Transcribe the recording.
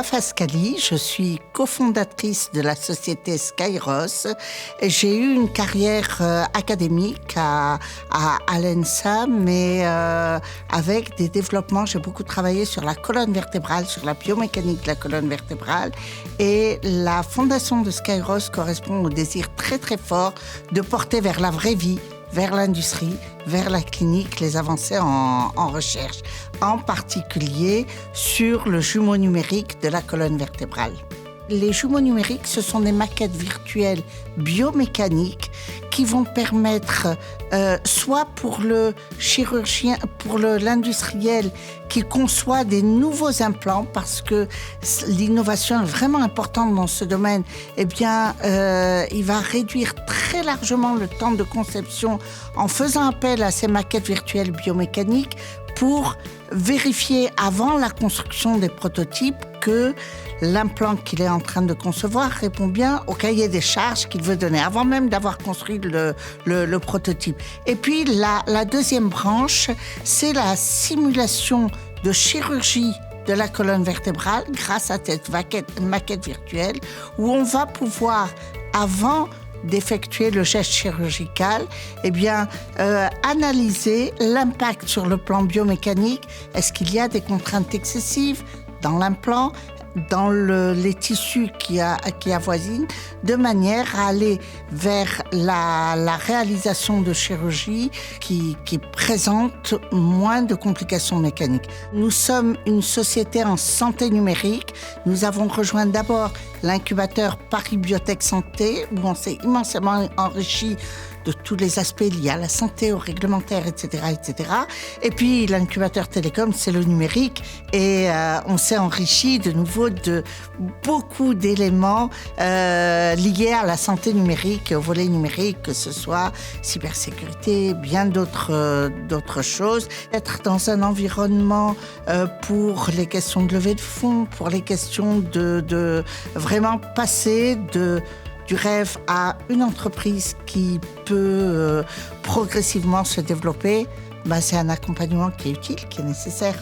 Wafa Ascali, je suis cofondatrice de la société Skyros. J'ai eu une carrière académique à l'ENSA, mais avec des développements. J'ai beaucoup travaillé sur la colonne vertébrale, sur la biomécanique de la colonne vertébrale. Et la fondation de Skyros correspond au désir très très fort de porter vers la vraie vie, vers l'industrie, vers la clinique, les avancées en recherche, en particulier sur le jumeau numérique de la colonne vertébrale. Les jumeaux numériques, ce sont des maquettes virtuelles biomécaniques qui vont permettre, soit pour le chirurgien, pour l'industriel qui conçoit des nouveaux implants, parce que l'innovation est vraiment importante dans ce domaine, eh bien, il va réduire très largement le temps de conception en faisant appel à ces maquettes virtuelles biomécaniques pour vérifier avant la construction des prototypes que l'implant qu'il est en train de concevoir répond bien au cahier des charges qu'il veut donner, avant même d'avoir construit le prototype. Et puis la deuxième branche, c'est la simulation de chirurgie de la colonne vertébrale grâce à cette maquette virtuelle où on va pouvoir, avant d'effectuer le geste chirurgical, eh bien, analyser l'impact sur le plan biomécanique. Est-ce qu'il y a des contraintes excessives dans l'implant, dans les tissus qui avoisinent, de manière à aller vers la réalisation de chirurgie qui présente moins de complications mécaniques. Nous sommes une société en santé numérique. Nous avons rejoint d'abord l'incubateur Paris Biotech Santé, où on s'est immensément enrichi de tous les aspects liés à la santé, au réglementaire, etc., etc. Et puis l'incubateur télécom, c'est le numérique, et on s'est enrichi de nouveau de beaucoup d'éléments liés à la santé numérique et au volet numérique, que ce soit cybersécurité, bien d'autres choses. Être dans un environnement pour les questions de levée de fonds, pour les questions de vraiment passer du rêve à une entreprise qui peut progressivement se développer, c'est un accompagnement qui est utile, qui est nécessaire.